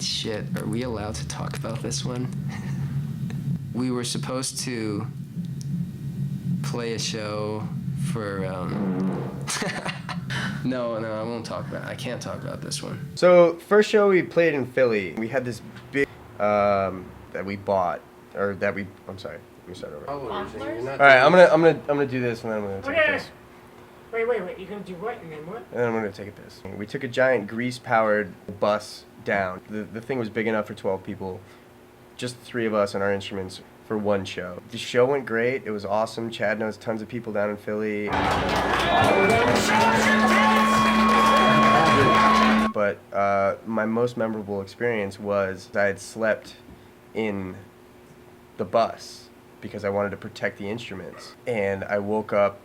Shit, are we allowed to talk about this one? We were supposed to play a show for, No, I won't talk about it. I can't talk about this one. So, first show we played in Philly, we had this big, that we bought, or that we, I'm sorry, let me start over. Alright, I'm gonna do this and then I'm gonna take a piss. Wait, you're gonna do what and then what? And then I'm gonna take a piss. We took a giant grease-powered bus down. The thing was big enough for 12 people, just 3 of us and our instruments for one show. The show went great, it was awesome. Chad knows tons of people down in Philly. But my most memorable experience was I had slept in the bus because I wanted to protect the instruments. And I woke up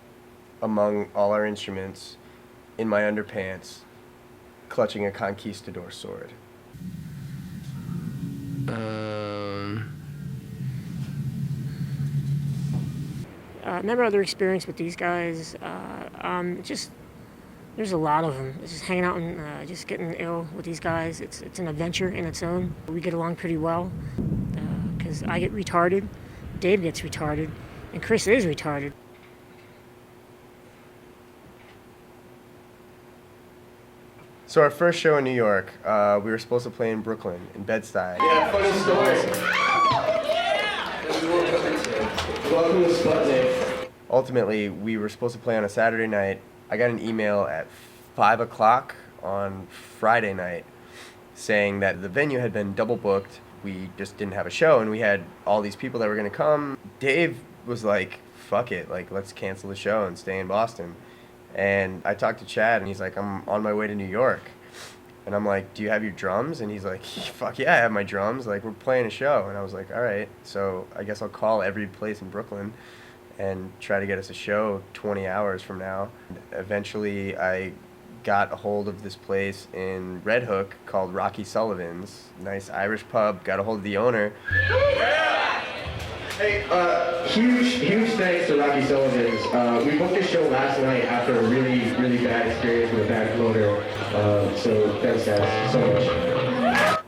among all our instruments in my underpants, clutching a conquistador sword. Never other experience with these guys. Just there's a lot of them. Just hanging out and just getting ill with these guys. It's an adventure in its own. We get along pretty well because I get retarded, Dave gets retarded, and Chris is retarded. So our first show in New York, we were supposed to play in Brooklyn, in Bed-Stuy. Yeah, funny story. Welcome to Sputnik. Ultimately, we were supposed to play on a Saturday night. I got an email at 5 o'clock on Friday night saying that the venue had been double booked. We just didn't have a show, and we had all these people that were going to come. Dave was like, fuck it, like, let's cancel the show and stay in Boston. And I talked to Chad, and he's like, I'm on my way to New York. And I'm like, do you have your drums? And he's like, fuck yeah, I have my drums. Like, we're playing a show. And I was like, all right, so I guess I'll call every place in Brooklyn and try to get us a show 20 hours from now. Eventually, I got a hold of this place in Red Hook called Rocky Sullivan's. Nice Irish pub. Got a hold of the owner. Hey, huge thanks to Rocky Sullivan's. We booked this show last night after a really, really bad experience with a bad promoter. So thanks guys so much.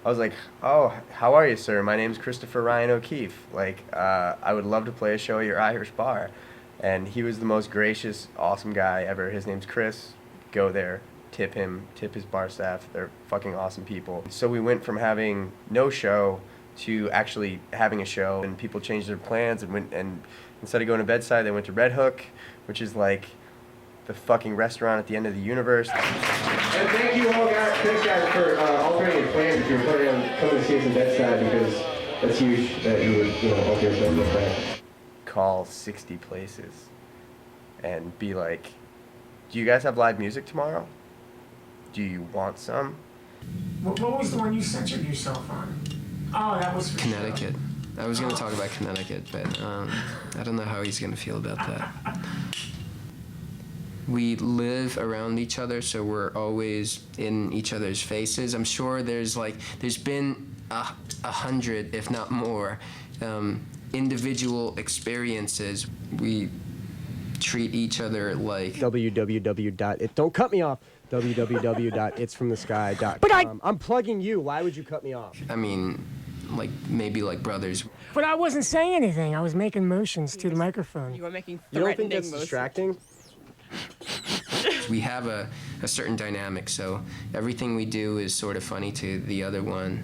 I was like, oh, how are you, sir? My name's Christopher Ryan O'Keefe. Like, I would love to play a show at your Irish bar. And he was the most gracious, awesome guy ever. His name's Chris. Go there, tip him, tip his bar staff. They're fucking awesome people. So we went from having no show to actually having a show, and people changed their plans and instead of going to Bed-Stuy, they went to Red Hook, which is like the fucking restaurant at the end of the universe. And thank you all guys, thanks guys for altering your plans if you're planning on coming to see us in Bed-Stuy, because that's huge that you would, alter your plans like that. Call 60 places and be like, do you guys have live music tomorrow? Do you want some? What was the one you censored yourself on? Oh, that was for Connecticut. Sure. I was going to talk about Connecticut, but I don't know how he's going to feel about that. We live around each other, so we're always in each other's faces. I'm sure there's been 100, if not more, individual experiences. We treat each other like Don't cut me off. www.itsfromthesky.com. But I'm plugging you. Why would you cut me off? I mean, maybe like brothers. But I wasn't saying anything. I was making motions to the microphone. You were making You don't think that's motions. distracting? We have a certain dynamic, so everything we do is sort of funny to the other one.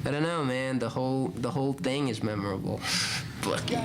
I don't know, man. The whole thing is memorable. Lucky.